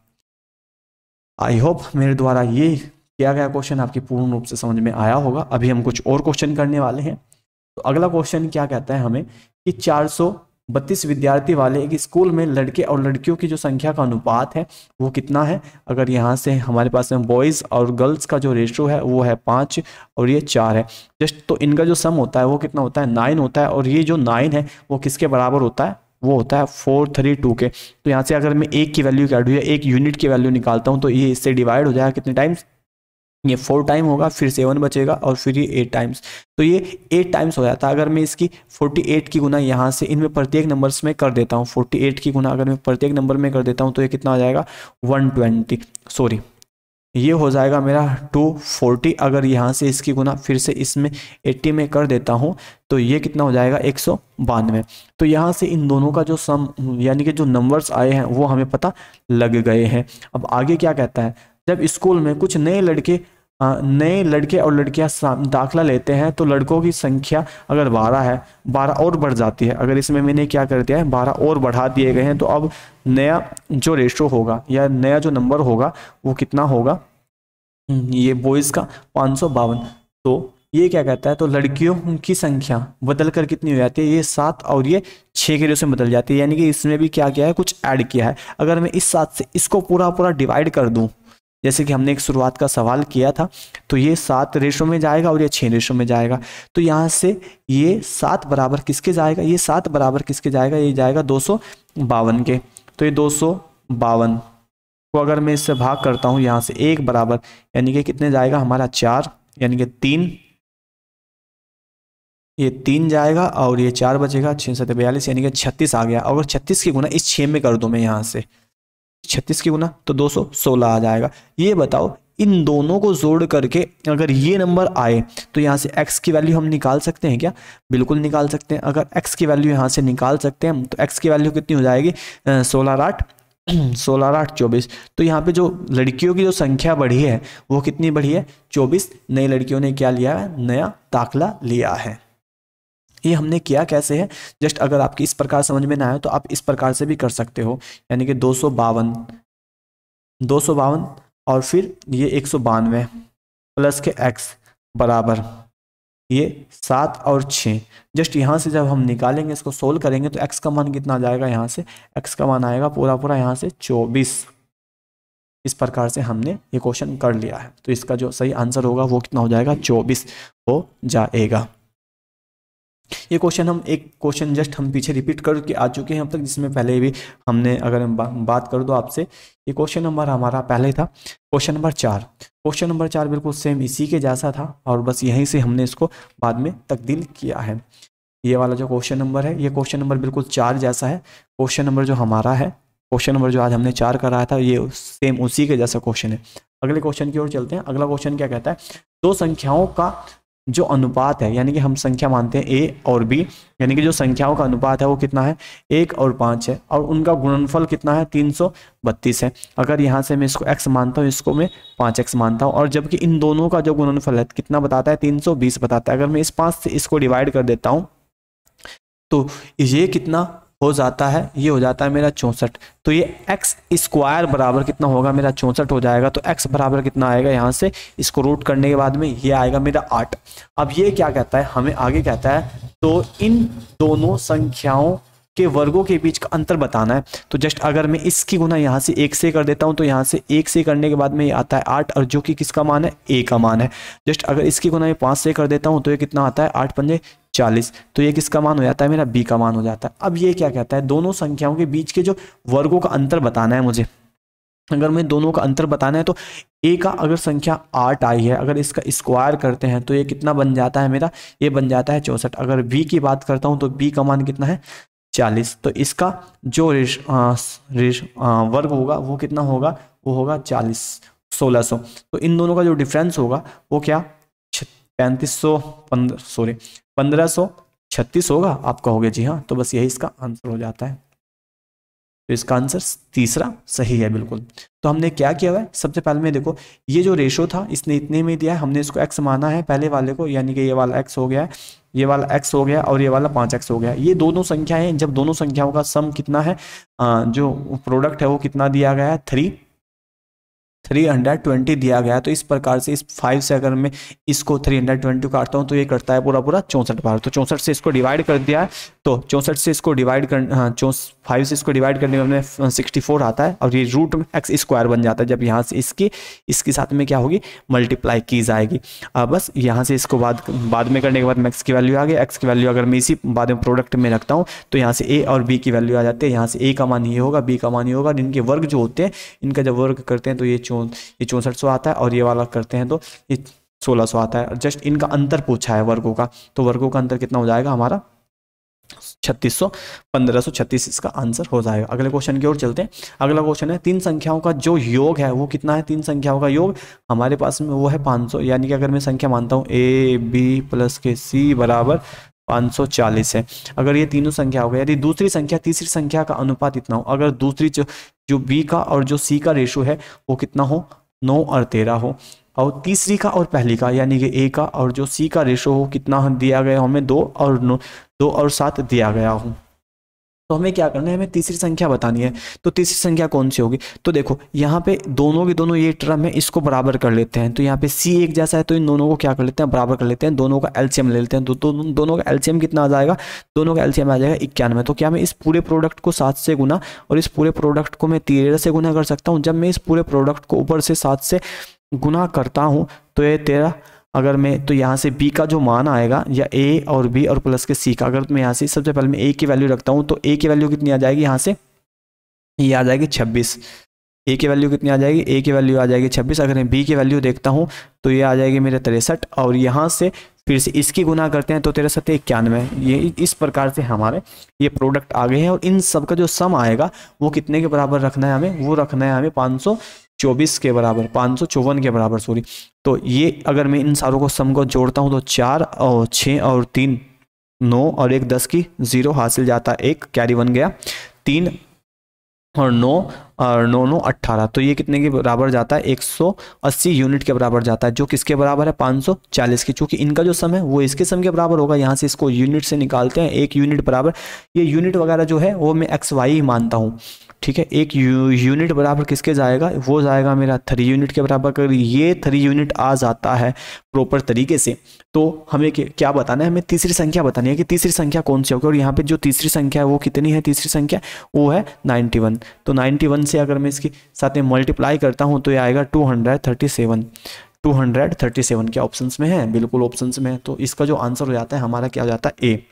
Speaker 1: आई होप मेरे द्वारा ये किया गया क्वेश्चन आपकी पूर्ण रूप से समझ में आया होगा। अभी हम कुछ और क्वेश्चन करने वाले हैं। तो अगला क्वेश्चन क्या कहता है हमें कि 432 विद्यार्थी वाले एक स्कूल में लड़के और लड़कियों की जो संख्या का अनुपात है वो कितना है। अगर यहाँ से हमारे पास में बॉयज़ और गर्ल्स का जो रेशो है वो है 5 और ये 4 है जस्ट, तो इनका जो सम होता है वो कितना होता है 9 होता है, और ये जो 9 है वो किसके बराबर होता है, वो होता है 432 के। तो यहाँ से अगर मैं 1 की वैल्यू काटूँ या 1 यूनिट की वैल्यू निकालता हूँ तो ये इससे डिवाइड हो जाएगा कितने टाइम्स ये 4 टाइम होगा, फिर 7 बचेगा और फिर ये 8 टाइम्स, तो ये 8 टाइम्स हो जाता है। अगर मैं इसकी 48 की गुना यहाँ से इनमें प्रत्येक नंबर्स में कर देता हूँ, 48 की गुना अगर मैं प्रत्येक नंबर में कर देता हूँ तो ये कितना हो जाएगा 120, सॉरी ये हो जाएगा मेरा 240। अगर यहाँ से इसकी गुना फिर से इसमें 80 में कर देता हूँ तो ये कितना हो जाएगा 192। तो यहाँ से इन दोनों का जो सम यानी कि जो नंबर्स आए हैं वो हमें पता लग गए हैं। अब आगे क्या कहता है, जब स्कूल में कुछ नए लड़के और लड़कियां दाखिला लेते हैं तो लड़कों की संख्या अगर 12 है, 12 और बढ़ जाती है। अगर इसमें मैंने क्या कर दिया है 12 और बढ़ा दिए गए हैं, तो अब नया जो रेशो होगा या नया जो नंबर होगा वो कितना होगा, ये बॉयज़ का 552। तो ये क्या कहता है, तो लड़कियों की संख्या बदल कर कितनी हो जाती है, ये 7 और ये 6 के रेशो में बदल जाती है। यानी कि इसमें भी क्या किया है, कुछ ऐड किया है। अगर मैं इस 7 से इसको पूरा डिवाइड कर दूं, जैसे कि हमने एक शुरुआत का सवाल किया था, तो ये 7 रेशो में जाएगा और ये 6 रेशो में जाएगा। तो यहाँ से ये 7 बराबर किसके जाएगा, ये 7 बराबर किसके जाएगा, ये जाएगा 252 के। तो ये 252 को अगर मैं इससे भाग करता हूँ यहाँ से 1 बराबर, यानी कि कितने जाएगा हमारा 4, यानी कि 3, ये 3 जाएगा और ये 4 बचेगा, 6 7 42, यानी कि 36 आ गया। अगर 36 की गुना इस 6 में कर दूँ मैं यहाँ से 36 की गुना, तो 216 आ जाएगा। ये बताओ इन दोनों को जोड़ करके अगर ये नंबर आए तो यहाँ से x की वैल्यू हम निकाल सकते हैं क्या, बिल्कुल निकाल सकते हैं। अगर x की वैल्यू यहाँ से निकाल सकते हैं तो x की वैल्यू कितनी हो जाएगी, 16 8 24। तो यहाँ पे जो लड़कियों की जो संख्या बढ़ी है वो कितनी बढ़ी है, 24 नई लड़कियों ने क्या लिया है, नया दाखिला लिया है। ये हमने किया कैसे है, जस्ट अगर आपकी इस प्रकार समझ में ना आए तो आप इस प्रकार से भी कर सकते हो, यानी कि 252 और फिर ये 192 प्लस के x बराबर ये 7 और 6। जस्ट यहाँ से जब हम निकालेंगे, इसको सोल्व करेंगे तो x का मान कितना आ जाएगा, यहाँ से x का मान आएगा पूरा यहाँ से 24। इस प्रकार से हमने ये क्वेश्चन कर लिया है। तो इसका जो सही आंसर होगा वो कितना हो जाएगा, 24 हो जाएगा। ये क्वेश्चन एक क्वेश्चन जस्ट हम पीछे रिपीट करके आ चुके हैं अब तक, जिसमें पहले भी हमने, अगर हम बात कर दो आपसे, ये क्वेश्चन नंबर हमारा पहले था क्वेश्चन नंबर 4। क्वेश्चन नंबर 4 बिल्कुल सेम इसी के जैसा था और बस यहीं से हमने इसको बाद में तब्दील किया है। ये वाला जो क्वेश्चन नंबर है, ये क्वेश्चन नंबर बिल्कुल 4 जैसा है। क्वेश्चन नंबर जो हमारा है, क्वेश्चन नंबर जो आज हमने 4 कराया था, ये सेम उसी के जैसा क्वेश्चन है। अगले क्वेश्चन की ओर चलते हैं। अगला क्वेश्चन क्या कहता है, दो संख्याओं का जो अनुपात है, यानी कि हम संख्या मानते हैं a और b, यानी कि जो संख्याओं का अनुपात है वो कितना है, 1 और 5 है, और उनका गुणनफल कितना है, 332 है। अगर यहाँ से मैं इसको x मानता हूँ, इसको मैं 5x मानता हूँ, और जबकि इन दोनों का जो गुणनफल है कितना बताता है, 320 बताता है। अगर मैं इस 5 से इसको डिवाइड कर देता हूँ तो ये कितना हो जाता है, ये हो जाता है मेरा 64। तो ये x स्क्वायर बराबर कितना होगा, मेरा 64 हो जाएगा। तो x बराबर कितना आएगा, यहाँ से इसको रूट करने के बाद में ये आएगा मेरा 8। अब ये क्या कहता है, हमें आगे कहता है तो इन दोनों संख्याओं के वर्गों के बीच का अंतर बताना है। तो जस्ट अगर मैं इसकी गुना यहाँ से 1 से कर देता हूँ तो यहाँ से 1 से करने के बाद में ये आता है 8, और जो कि किसका मान है, a का मान है। जस्ट अगर इसकी गुना मैं 5 से कर देता हूँ तो ये कितना आता है, 8 पंजे 40, तो ये किसका मान हो जाता है, मेरा b का मान हो जाता है। अब ये क्या कहता है, दोनों संख्याओं के बीच के जो वर्गों का अंतर बताना है मुझे। अगर मैं दोनों का अंतर बताना है तो a का अगर संख्या 8 आई है, अगर इसका स्क्वायर करते हैं तो ये कितना बन जाता है मेरा, ये बन जाता है 64। अगर b की बात करता हूँ तो b का मान कितना है, 40। तो इसका जो वर्ग होगा वो कितना होगा, वो होगा 40 1600। तो इन दोनों का जो डिफरेंस होगा वो क्या, 1536 होगा। आप कहोगे जी हाँ, तो बस यही इसका आंसर हो जाता है। तो इसका आंसर तीसरा सही है बिल्कुल। तो हमने क्या किया हुआ है, सबसे पहले में देखो ये जो रेशो था इसने इतने में दिया है, हमने इसको x माना है पहले वाले को, यानी कि ये वाला x हो गया है, ये वाला x हो गया और ये वाला 5x हो गया। ये दोनों संख्याएं, जब दोनों संख्याओं का सम कितना है, जो प्रोडक्ट है वो कितना दिया गया है, 320 दिया गया है। तो इस प्रकार से इस 5 से अगर मैं इसको 320 काटता हूँ तो ये करता है पूरा 64 बार। तो 64 से इसको डिवाइड कर दिया है, तो 64 से इसको डिवाइड कर 5 से इसको डिवाइड करने में 64 आता है, और ये रूट में x स्क्वायर बन जाता है। जब यहाँ से इसके साथ में क्या होगी, मल्टीप्लाई की जाएगी। अब बस यहाँ से इसको बाद में करने के बाद x की वैल्यू आ गई। x की वैल्यू अगर मैं इसी बाद में प्रोडक्ट में रखता हूँ तो यहाँ से a और b की वैल्यू आ जाती है। यहाँ से a का मान ये होगा, b का मान ये होगा। इनके वर्ग जो होते हैं, इनका जब वर्ग करते हैं तो ये ये 6400 आता है, और ये वाला करते हैं तो ये 1600 आता है। जस्ट इनका अंतर पूछा है वर्गों का, तो वर्गों का अंतर कितना हो जाएगा हमारा 3600, 1536 इसका आंसर हो जाएगा। अगले क्वेश्चन की ओर चलते हैं। अगला क्वेश्चन है, तीन संख्याओं का जो योग है वो कितना है? तीन संख्याओं का योग हमारे पास में वो है 500, यानी कि अगर मैं संख्या मानता हूँ a b प्लस के c बराबर 540 है। अगर ये तीनों संख्या हो गई, यदि दूसरी संख्या तीसरी संख्या का अनुपात इतना हो, अगर दूसरी जो b का और जो c का रेशो है वो कितना हो, 9 और 13 हो, और तीसरी का और पहली का यानी कि a का और जो c का रेशो हो कितना दिया गया हमें 2 और 7 दिया गया हो। तो हमें क्या करना है, हमें तीसरी संख्या बतानी है। तो तीसरी संख्या कौन सी होगी? तो देखो यहाँ पे दोनों के दोनों ये टर्म है, इसको बराबर कर लेते हैं। तो यहाँ पे c एक जैसा है तो इन दोनों को क्या कर लेते हैं, बराबर कर लेते हैं, दोनों का एलसीएम ले लेते हैं। तो दोनों का एलसीएम कितना आ जाएगा? दोनों का एलसीएम आ जाएगा 91। तो क्या मैं इस पूरे प्रोडक्ट को 7 से गुना और इस पूरे प्रोडक्ट को मैं 13 से गुना कर सकता हूँ? जब मैं इस पूरे प्रोडक्ट को ऊपर से 7 से गुना करता हूँ तो ये 13, अगर मैं तो यहाँ से b का जो मान आएगा या a और b और प्लस के c का, अगर मैं यहाँ से सबसे पहले मैं a की वैल्यू रखता हूँ तो a की वैल्यू कितनी आ जाएगी, यहाँ से ये आ जाएगी 26। a की वैल्यू कितनी आ जाएगी? a की वैल्यू आ जाएगी 26। अगर मैं b की वैल्यू देखता हूँ तो ये आ जाएगी मेरे 63, और यहाँ से फिर से इसकी गुना करते हैं तो 13 7 91। ये इस प्रकार से हमारे ये प्रोडक्ट आ गए हैं, और इन सब का जो सम आएगा वो कितने के बराबर रखना है हमें? वो रखना है हमें 524 के बराबर, 554 के बराबर सॉरी। तो ये अगर मैं इन सारों को सम को जोड़ता हूँ तो 4 और 6 और 3 9 और 1 10 की 0 हासिल जाता है, 1 कैरी बन गया, 3 और 9 और 9 9 18। तो ये कितने के बराबर जाता है? 180 यूनिट के बराबर जाता है, जो किसके बराबर है? 540 की। चूंकि इनका जो सम है वो इसके सम के बराबर होगा, यहाँ से इसको यूनिट से निकालते हैं, 1 यूनिट बराबर, ये यूनिट वगैरह जो है वो मैं XY ही मानता हूँ, ठीक है। एक यूनिट बराबर किसके जाएगा? वो जाएगा मेरा 3 यूनिट के बराबर। अगर ये 3 यूनिट आ जाता है प्रॉपर तरीके से, तो हमें क्या बताना है? हमें तीसरी संख्या बतानी है कि तीसरी संख्या कौन सी होगी। और यहाँ पे जो तीसरी संख्या है वो कितनी है? तीसरी संख्या वो है 91। तो 91 से अगर मैं इसके साथ में मल्टीप्लाई करता हूँ तो ये आएगा 237। 237 क्या ऑप्शंस में है? बिल्कुल ऑप्शंस में है। तो इसका जो आंसर हो जाता है हमारा क्या हो जाता है? ए।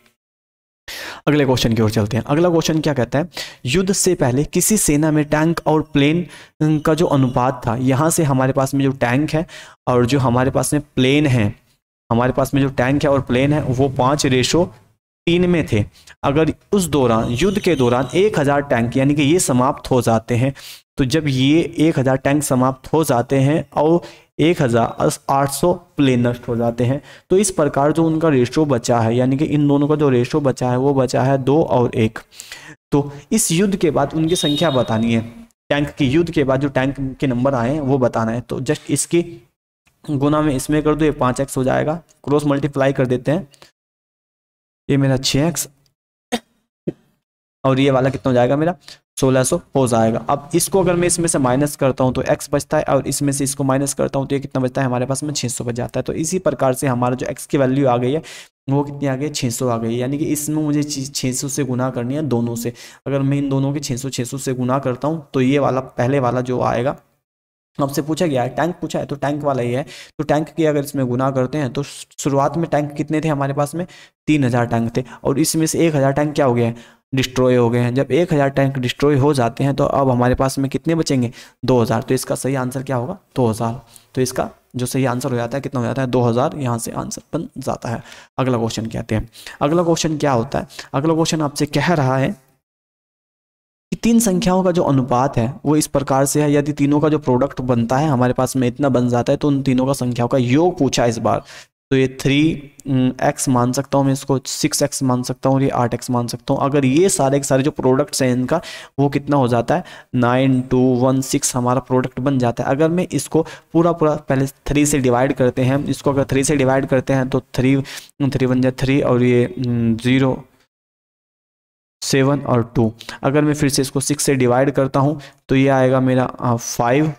Speaker 1: अगले क्वेश्चन की ओर चलते हैं। अगला क्वेश्चन क्या कहता है? युद्ध से पहले किसी सेना में टैंक और प्लेन का जो अनुपात था, यहाँ से हमारे पास में जो टैंक है और जो हमारे पास में प्लेन है, हमारे पास में जो टैंक है और प्लेन है वो 5:3 में थे। अगर उस दौरान युद्ध के दौरान 1000 टैंक यानी कि ये समाप्त हो जाते हैं, तो जब ये 1000 टैंक समाप्त हो जाते हैं और 1800 प्लेन नष्ट हो जाते हैं, तो इस प्रकार जो उनका रेशो बचा है, यानी कि इन दोनों का जो रेशो बचा है वो बचा है 2 और 1। तो इस युद्ध के बाद उनकी संख्या बतानी है, टैंक की युद्ध के बाद जो टैंक के नंबर आए हैं वो बताना है। तो जस्ट इसकी गुना में इसमें कर दो, ये 5x हो जाएगा, क्रॉस मल्टीप्लाई कर देते हैं, ये मेरा 6x और ये वाला कितना हो जाएगा मेरा 1600 हो जाएगा। अब इसको अगर मैं इसमें से माइनस करता हूं तो x बचता है, और इसमें से इसको माइनस करता हूं तो ये कितना बचता है हमारे पास में 600 बच जाता है। तो इसी प्रकार से हमारा जो x की वैल्यू आ गई है वो कितनी आ गई? 600 आ गई। यानी कि इसमें मुझे 600 से गुना करनी है दोनों से। अगर मैं इन दोनों के 600 से गुना करता हूँ तो ये वाला पहले वाला जो आएगा, आपसे पूछा गया है टैंक पूछा है तो टैंक वाला ही है। तो टैंक की अगर इसमें गुना करते हैं तो शुरुआत में टैंक कितने थे हमारे पास में? 3000 टैंक थे, और इसमें से 1000 टैंक क्या हो गया है? डिस्ट्रॉय हो गए हैं। जब 1000 टैंक डिस्ट्रॉय हो जाते हैं तो अब हमारे पास में कितने बचेंगे? 2000। तो इसका सही आंसर क्या होगा? 2000। तो इसका जो सही आंसर हो जाता है कितना हो जाता है? 2000 यहाँ से आंसर बन जाता है। अगला क्वेश्चन कहते हैं। अगला क्वेश्चन क्या होता है? अगला क्वेश्चन आपसे कह रहा है कि तीन संख्याओं का जो अनुपात है वो इस प्रकार से है, यदि तीनों का जो प्रोडक्ट बनता है हमारे पास में इतना बन जाता है, तो उन तीनों का संख्याओं का योग पूछा है इस बार। तो ये 3x मान सकता हूँ मैं, इसको 6x मान सकता हूँ और ये 8x मान सकता हूँ। अगर ये सारे के सारे जो प्रोडक्ट्स हैं इनका वो कितना हो जाता है? 9216 हमारा प्रोडक्ट बन जाता है। अगर मैं इसको पूरा पहले 3 से डिवाइड करते हैं, इसको अगर 3 से डिवाइड करते हैं तो 3 बन जाए 3 और ये 0 7 और 2। अगर मैं फिर से इसको 6 से डिवाइड करता हूँ तो ये आएगा मेरा 5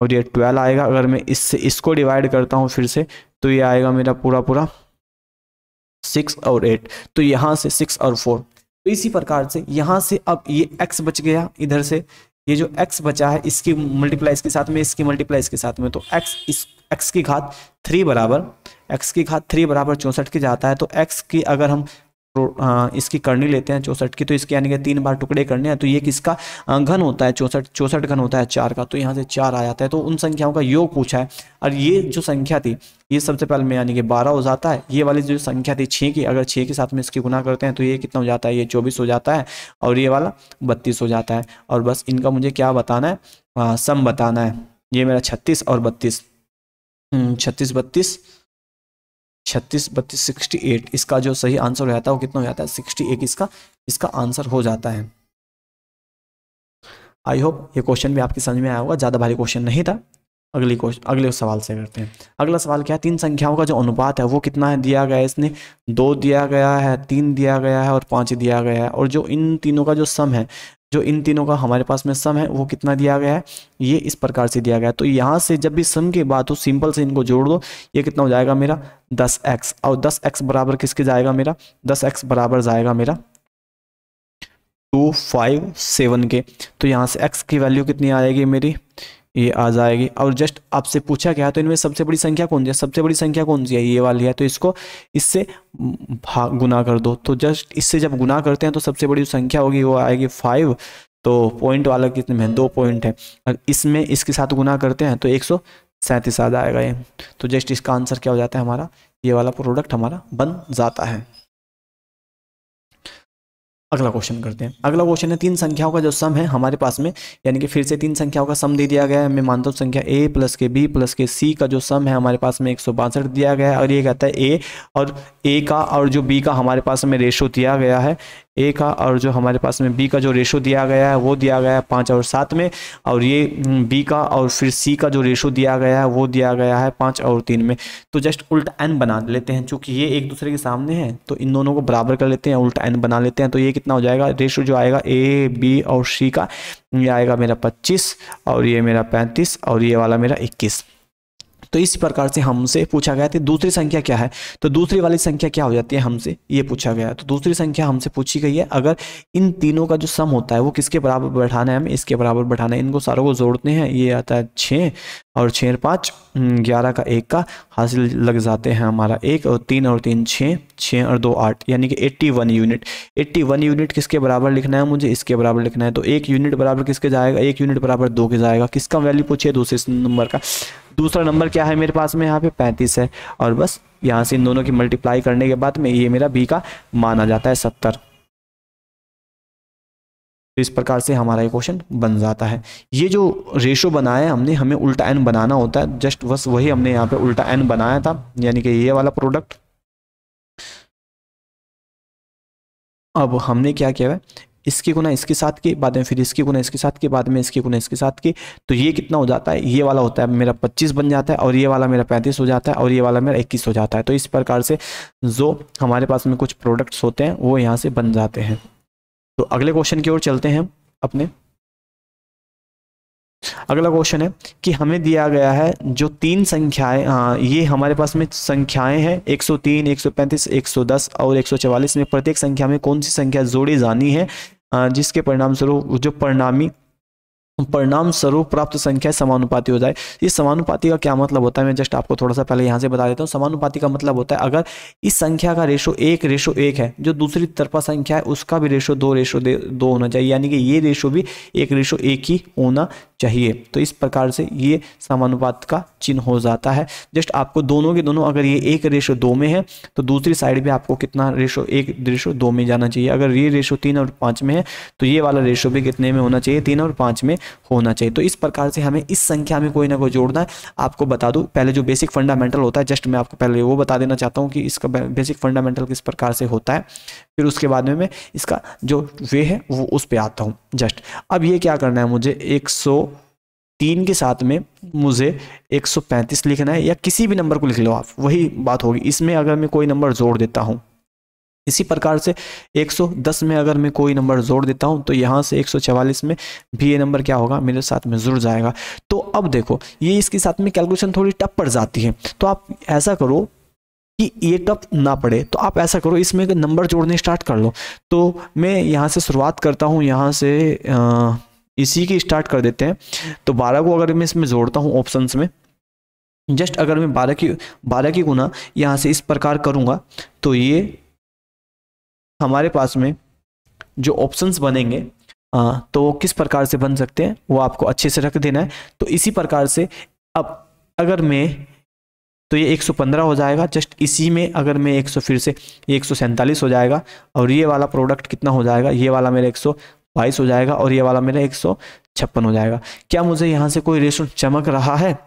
Speaker 1: और ये 12 आएगा। अगर मैं इससे इसको डिवाइड करता हूँ फिर से तो ये आएगा मेरा पूरा 6 और 8। तो यहाँ से 6 और 4। तो इसी प्रकार से यहाँ से अब ये x बच गया, इधर से ये जो x बचा है इसकी मल्टीप्लाई इसके साथ में, इसकी मल्टीप्लाई इसके साथ में, तो x की घात 3 बराबर 64 के जाता है। तो x की अगर हम इसकी करनी लेते हैं 64 की, तो इसके यानी कि 3 बार टुकड़े करने हैं, तो ये किसका घन होता है, 64 घन होता है 4 का, तो यहाँ से 4 आ जाता है। तो उन संख्याओं का योग पूछा है, और ये जो संख्या थी ये सबसे पहले में यानी कि 12 हो जाता है। ये वाली जो संख्या थी 6 की, अगर 6 के साथ में इसकी गुना करते हैं तो ये कितना हो जाता है, ये 24 हो जाता है, और ये वाला 32 हो जाता है। और बस इनका मुझे क्या बताना है, सम बताना है। ये मेरा 36 और 32, 36 32 68, इसका जो सही आंसर हो जाता है वो कितना हो जाता है, 68 इसका आंसर हो जाता है। आई होप ये क्वेश्चन भी आपकी समझ में आया होगा, ज़्यादा भारी क्वेश्चन नहीं था। अगले सवाल से करते हैं। अगला सवाल क्या है, 3 संख्याओं का जो अनुपात है वो कितना है दिया गया है, इसने 2 दिया गया है, 3 दिया गया है और 5 दिया गया है। और जो इन तीनों का जो सम है, जो इन तीनों का हमारे पास में सम है वो कितना दिया गया है, ये इस प्रकार से दिया गया है। तो यहाँ से जब भी सम की बात हो सिंपल से इनको जोड़ दो, ये कितना हो जाएगा मेरा 10x, और 10x बराबर किसके जाएगा मेरा, 10x बराबर जाएगा मेरा 257 के। तो यहाँ से x की वैल्यू कितनी आएगी मेरी, ये आ जाएगी। और जस्ट आपसे पूछा गया तो इनमें सबसे बड़ी संख्या कौन सी है, सबसे बड़ी संख्या कौन सी है, ये वाली है। तो इसको इससे गुना कर दो। तो जस्ट इससे जब गुना करते हैं तो सबसे बड़ी संख्या होगी वो आएगी 5। तो पॉइंट वाला कितने में 2 पॉइंट है, और इसमें इसके साथ गुना करते हैं तो 137 आ जाएगा ये। तो जस्ट इसका आंसर क्या हो जाता है हमारा, ये वाला प्रोडक्ट हमारा बन जाता है। अगला क्वेश्चन करते हैं। अगला क्वेश्चन है 3 संख्याओं का जो सम है हमारे पास में, यानी कि फिर से 3 संख्याओं का सम दे दिया गया है। मैं मानता हूँ संख्या a प्लस के b प्लस के c का जो सम है हमारे पास में 162 दिया गया है। और ये कहता है a और a का और जो b का हमारे पास में रेशो दिया गया है, a का और जो हमारे पास में b का जो रेशो दिया गया है वो दिया गया है 5 और 7 में। और ये b का और फिर c का जो रेशो दिया गया है वो दिया गया है 5 और 3 में। तो जस्ट उल्टा n बना लेते हैं, चूंकि ये एक दूसरे के सामने हैं तो इन दोनों को बराबर कर लेते हैं, उल्टा n बना लेते हैं। तो ये कितना हो जाएगा, रेशो जो आएगा a b और c का, ये आएगा मेरा 25 और ये मेरा 35 और ये वाला मेरा 21। तो इस प्रकार से हमसे पूछा गया था दूसरी संख्या क्या है, तो दूसरी वाली संख्या क्या हो जाती है, हमसे ये पूछा गया। तो दूसरी संख्या हमसे पूछी गई है, अगर इन तीनों का जो सम होता है वो किसके बराबर बैठाना है, हमें इसके बराबर बैठाना है। इनको सारों को जोड़ते हैं, ये आता है 6 और 6 5 11 का 1 का हासिल लग जाते हैं हमारा 1 और 3 और 3 6 6 और 2 8, यानी कि 81 यूनिट। 81 यूनिट किसके बराबर लिखना है, मुझे इसके बराबर लिखना है। तो 1 यूनिट बराबर किसके जाएगा, 1 यूनिट बराबर 2 के जाएगा। किसका वैल्यू पूछिए, दूसरे नंबर का। दूसरा नंबर क्या है मेरे पास में, यहाँ पे 35 है। और बस यहाँ से इन दोनों की मल्टीप्लाई करने के बाद में ये मेरा बी का मान आ जाता है 70। तो इस प्रकार से हमारा ये क्वेश्चन बन जाता है। ये जो रेशो बनाया है हमने, हमें उल्टा एन बनाना होता है, जस्ट बस वही हमने यहाँ पे उल्टा एन बनाया था, यानी कि ये वाला प्रोडक्ट। अब हमने क्या किया है, इसकी गुना इसके साथ की, बाद में फिर इसकी गुना इसके साथ की, बाद में इसकी गुना इसके साथ की। तो ये कितना हो जाता है, ये वाला होता है मेरा 25 बन जाता है, और ये वाला मेरा 35 हो जाता है, और ये वाला मेरा 21 हो जाता है। तो इस प्रकार से जो हमारे पास में कुछ प्रोडक्ट्स होते हैं वो यहाँ से बन जाते हैं। तो अगले क्वेश्चन की ओर चलते हैं अपने। अगला क्वेश्चन है कि हमें दिया गया है जो 3 संख्याएं, ये हमारे पास में संख्याएं हैं 103 135 110 और 144 में प्रत्येक संख्या में कौन सी संख्या जोड़ी जानी है जिसके परिणाम स्वरूप जो परिणाम स्वरूप प्राप्त संख्या समानुपाती हो जाए। इस समानुपाती का क्या मतलब होता है, मैं जस्ट आपको थोड़ा सा पहले यहाँ से बता देता हूँ। समानुपाती का मतलब होता है अगर इस संख्या का रेशो 1:1 है, जो दूसरी तरफा संख्या है उसका भी रेशो 2:2 होना चाहिए, यानी कि ये रेशो भी 1:1 ही होना चाहिए। तो इस प्रकार से ये समानुपात का चिन्ह हो जाता है। जस्ट आपको दोनों के दोनों, अगर ये 1:2 में है तो दूसरी साइड भी आपको कितना रेशो 1:2 में जाना चाहिए। अगर ये रेशो 3 और 5 में है तो ये वाला रेशो भी कितने में होना चाहिए, 3 और 5 में होना चाहिए। तो इस प्रकार से हमें इस संख्या में कोई ना कोई जोड़ना है। आपको बता दूं पहले जो बेसिक फंडामेंटल होता है, जस्ट मैं आपको पहले वो बता देना चाहता हूं कि इसका बेसिक फंडामेंटल किस प्रकार से होता है, फिर उसके बाद में मैं इसका जो वे है वो उस पे आता हूं। जस्ट अब ये क्या करना है, मुझे 103 के साथ में मुझे 135 लिखना है, या किसी भी नंबर को लिख लो आप, वही बात होगी। इसमें अगर मैं कोई नंबर जोड़ देता हूं, इसी प्रकार से 110 में अगर मैं कोई नंबर जोड़ देता हूं तो यहां से 144 में भी ये नंबर क्या होगा, मेरे साथ में जुड़ जाएगा। तो अब देखो ये इसके साथ में कैलकुलेशन थोड़ी टफ पड़ जाती है, तो आप ऐसा करो कि ये टफ ना पड़े, तो आप ऐसा करो इसमें नंबर जोड़ने स्टार्ट कर लो। तो मैं यहाँ से शुरुआत करता हूँ, यहाँ से इसी की स्टार्ट कर देते हैं। तो 12 को अगर मैं इसमें जोड़ता हूँ ऑप्शंस में, जस्ट अगर मैं 12 की गुना यहाँ से इस प्रकार करूँगा तो ये हमारे पास में जो ऑप्शंस बनेंगे तो वो किस प्रकार से बन सकते हैं वो आपको अच्छे से रख देना है। तो इसी प्रकार से अब अगर मैं, तो ये 115 हो जाएगा, जस्ट इसी में अगर मैं 100 फिर से ये 147 हो जाएगा, और ये वाला प्रोडक्ट कितना हो जाएगा, ये वाला मेरा 122 हो जाएगा, और ये वाला मेरा 156 हो जाएगा। क्या मुझे यहाँ से कोई रेशो चमक रहा है?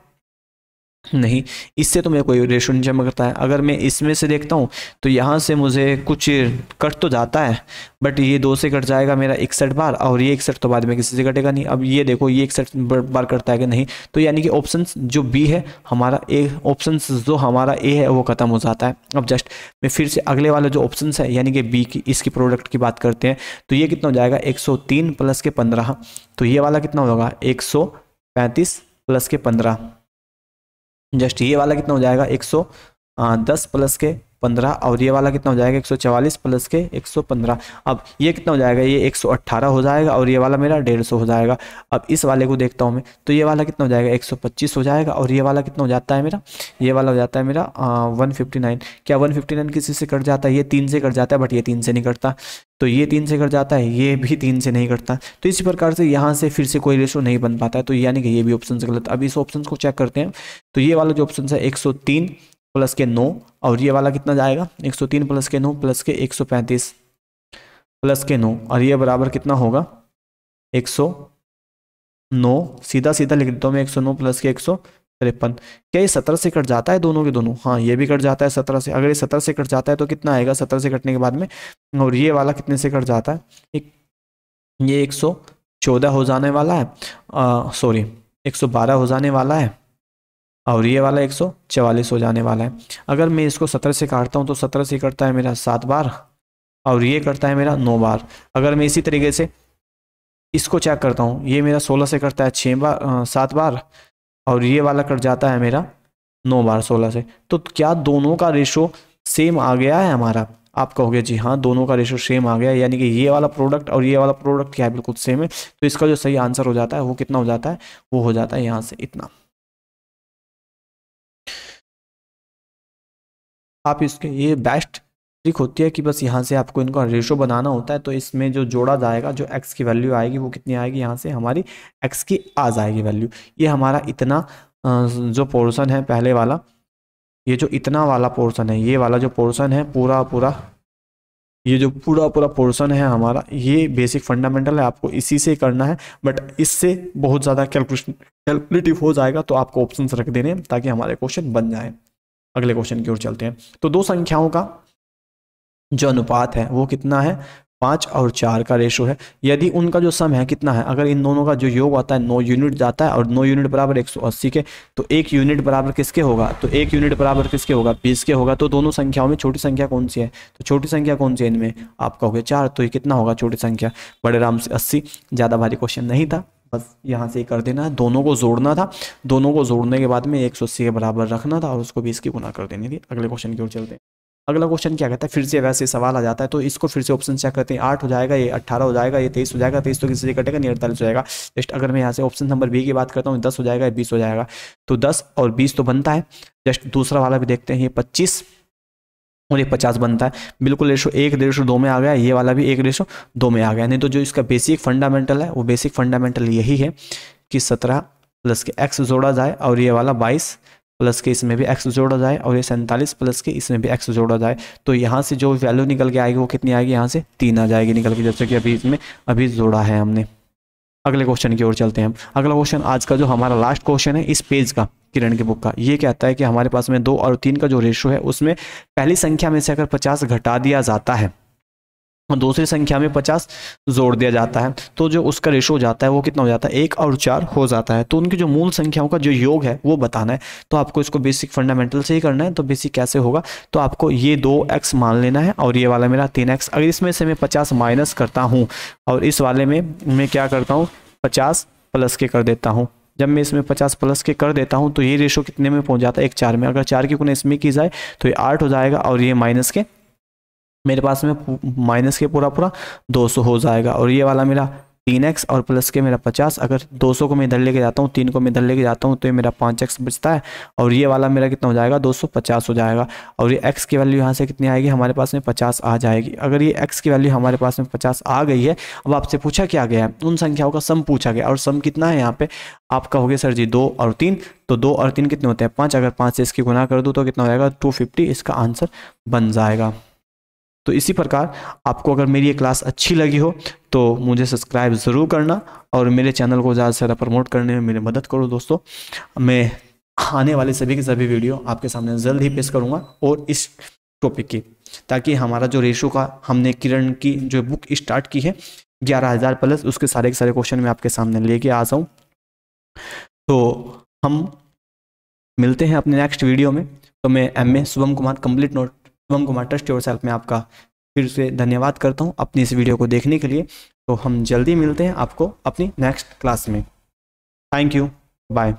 Speaker 1: नहीं, इससे तो मेरे कोई रेशो नहीं चमकता है। अगर मैं इसमें से देखता हूँ तो यहाँ से मुझे कुछ कट तो जाता है, बट ये 2 से कट जाएगा मेरा 61 बार, और ये 61 तो बाद में किसी से कटेगा नहीं। अब ये देखो ये 61 बार कटता है कि नहीं, तो यानी कि ऑप्शन जो बी है हमारा, ए ऑप्शन जो हमारा ए है वो खत्म हो जाता है। अब जस्ट मैं फिर से अगले वाला जो ऑप्शन है यानी कि बी की, इसकी प्रोडक्ट की बात करते हैं। तो ये कितना हो जाएगा 103 प्लस के 15, तो ये वाला कितना होगा 135 प्लस के 15, जस्ट ये वाला कितना हो जाएगा 110 प्लस के 15, और ये वाला कितना हो जाएगा 144 प्लस के 115। अब ये कितना हो जाएगा, ये 118 हो जाएगा, और ये वाला मेरा 150 हो जाएगा। अब इस वाले को देखता हूँ मैं, तो ये वाला कितना हो जाएगा 125 हो जाएगा, और ये वाला कितना हो जाता है मेरा, ये वाला हो जाता है मेरा 159। क्या 159 किसी से कट जाता है? ये 3 से कट जाता है, बट ये 3 से नहीं कटता। तो ये 3 से कट जाता है, ये भी 3 से नहीं कटता। तो इसी प्रकार से यहाँ से फिर से कोई रेशो नहीं बन पाता है, तो यानी कि ये भी ऑप्शन गलत। अब इस ऑप्शन को चेक करते हैं। तो ये वाला जो ऑप्शन है 103 प्लस के 9, और ये वाला कितना जाएगा 103 प्लस के 9 प्लस के 135 प्लस के 9, और ये बराबर कितना होगा 109। सीधा सीधा लिख देता हूँ मैं 109 प्लस के 153। क्या ये 17 से कट जाता है दोनों के दोनों? हाँ, ये भी कट जाता है 17 से। अगर ये 17 से कट जाता है तो कितना आएगा 17 से कटने के बाद में, और ये वाला कितने से कट जाता है, ये 114 हो जाने वाला है, सॉरी 112 हो जाने वाला है, और ये वाला 144 हो जाने वाला है। अगर मैं इसको 17 से काटता हूँ तो 17 से कटता है मेरा 7 बार, और ये करता है मेरा 9 बार। अगर मैं इसी तरीके से इसको चेक करता हूँ, ये मेरा 16 से कटता है 7 बार, और ये वाला कट जाता है मेरा 9 बार 16 से। तो क्या दोनों का रेशो सेम आ गया है हमारा? आप कहोगे जी हाँ, दोनों का रेशो सेम आ गया, यानी कि ये वाला प्रोडक्ट और ये वाला प्रोडक्ट क्या है, बिल्कुल सेम है। तो इसका जो सही आंसर हो जाता है वो कितना हो जाता है, वो हो जाता है यहाँ से इतना। आप इसके, ये बेस्ट ट्रिक होती है कि बस यहाँ से आपको इनका रेशो बनाना होता है। तो इसमें जो जोड़ा जाएगा, जो x की वैल्यू आएगी वो कितनी आएगी, यहाँ से हमारी x की आ जाएगी वैल्यू। ये हमारा इतना जो पोर्शन है पहले वाला, ये जो इतना वाला पोर्शन है, ये वाला जो पोर्शन है पूरा पूरा, ये जो पूरा पूरा पोर्शन है हमारा, ये बेसिक फंडामेंटल है, आपको इसी से करना है। बट इससे बहुत ज़्यादा कैलकुलेटिव हो जाएगा, तो आपको ऑप्शन रख देने ताकि हमारे क्वेश्चन बन जाए। अगले क्वेश्चन की ओर चलते हैं। तो दो संख्याओं का जो अनुपात है वो कितना है, 5 और 4 का रेशो है। यदि उनका जो सम है कितना है, अगर इन दोनों का जो योग आता है 9 यूनिट जाता है, और 9 यूनिट बराबर 180 के, तो 1 यूनिट बराबर किसके होगा, तो 1 यूनिट बराबर किसके होगा, 20 के होगा। तो दोनों संख्याओं में छोटी संख्या कौन सी है, तो छोटी संख्या कौन सी है इनमें, आप कहोगे 4। तो ये कितना होगा छोटी संख्या, बड़े आराम से 80। ज़्यादा भारी क्वेश्चन नहीं था, बस यहाँ से कर देना है, दोनों को जोड़ना था, दोनों को जोड़ने के बाद में 180 के बराबर रखना था, और उसको 20 की गुना कर देनी थी। अगले क्वेश्चन की ओर चलते हैं। अगला क्वेश्चन क्या कहता है, फिर से वैसे सवाल आ जाता है, तो इसको फिर से ऑप्शन चेक करते हैं। 8 हो जाएगा, ये 18 हो जाएगा, ये 23 हो जाएगा, 23 तो किसी से कटेगा नहीं, 48 हो जाएगा। जस्ट अगर मैं यहाँ से ऑप्शन नंबर बी की बात करता हूँ, 10 हो जाएगा, 20 हो जाएगा, तो 10 और 20 तो बनता है। जस्ट दूसरा वाला भी देखते हैं, ये 25 और ये 50 बनता है। बिल्कुल रेशो 1:2 में आ गया, ये वाला भी 1:2 में आ गया। नहीं तो जो इसका बेसिक फंडामेंटल है, वो बेसिक फंडामेंटल यही है कि 17 प्लस के x जोड़ा जाए, और ये वाला 22 प्लस के इसमें भी x जोड़ा जाए, और ये 47 प्लस के इसमें भी x जोड़ा जाए। तो यहाँ से जो वैल्यू निकल के आएगी वो कितनी आएगी, यहाँ से 3 आ जाएगी निकल के, जैसे कि अभी इसमें अभी जोड़ा है हमने। अगले क्वेश्चन की ओर चलते हैं हम। अगला क्वेश्चन आज का जो हमारा लास्ट क्वेश्चन है इस पेज का, किरण की बुक का, ये कहता है कि हमारे पास में 2 और 3 का जो रेशो है उसमें पहली संख्या में से अगर 50 घटा दिया जाता है और दूसरी संख्या में 50 जोड़ दिया जाता है, तो जो उसका रेशो हो जाता है वो कितना हो जाता है, 1 और 4 हो जाता है। तो उनकी जो मूल संख्याओं का जो योग है वो बताना है। तो आपको इसको बेसिक फंडामेंटल से ही करना है। तो बेसिक कैसे होगा, तो आपको ये 2x मान लेना है, और ये वाला मेरा 3x। अगर इसमें से मैं 50 माइनस करता हूँ और इस वाले में मैं क्या करता हूँ, 50 प्लस के कर देता हूँ। जब मैं इसमें 50 प्लस के कर देता हूँ तो ये रेशो कितने में पहुँच जाता है, 1 4 में। अगर 4 की गुना इसमें की जाए तो ये 8 हो जाएगा, और ये माइनस के मेरे पास में माइनस के पूरा पूरा 200 हो जाएगा, और ये वाला मेरा 3x और प्लस के मेरा 50। अगर 200 को मैं इधर लेके जाता हूँ, 3 को मैं इधर लेके जाता हूँ, तो ये मेरा 5x बचता है और ये वाला मेरा कितना हो जाएगा, 250 हो जाएगा। और ये x की वैल्यू यहाँ से कितनी आएगी, हमारे पास में 50 आ जाएगी। अगर ये x की वैल्यू हमारे पास में 50 आ गई है, अब आपसे पूछा क्या गया है, उन संख्याओं का सम पूछा गया। और सम कितना है यहाँ पे आपका हो गया सर जी 2 और 3, तो 2 और 3 कितने होते हैं 5। अगर 5 से इसकी गुना कर दूँ तो कितना हो जाएगा 250, इसका आंसर बन जाएगा। तो इसी प्रकार आपको अगर मेरी ये क्लास अच्छी लगी हो तो मुझे सब्सक्राइब ज़रूर करना और मेरे चैनल को ज़्यादा से ज़्यादा प्रमोट करने में मेरी मदद करो दोस्तों। मैं आने वाले सभी के सभी वीडियो आपके सामने जल्द ही पेश करूँगा और इस टॉपिक की, ताकि हमारा जो रेशो का हमने किरण की जो बुक स्टार्ट की है 11,000 प्लस, उसके सारे के सारे क्वेश्चन मैं आपके सामने लेके आ जाऊँ। तो हम मिलते हैं अपने नेक्स्ट वीडियो में। तो मैं MA Shubham Kumar complete note Shubham Kumar trust yourself में आपका फिर से धन्यवाद करता हूँ अपनी इस वीडियो को देखने के लिए। तो हम जल्दी मिलते हैं आपको अपनी नेक्स्ट क्लास में। Thank you, bye.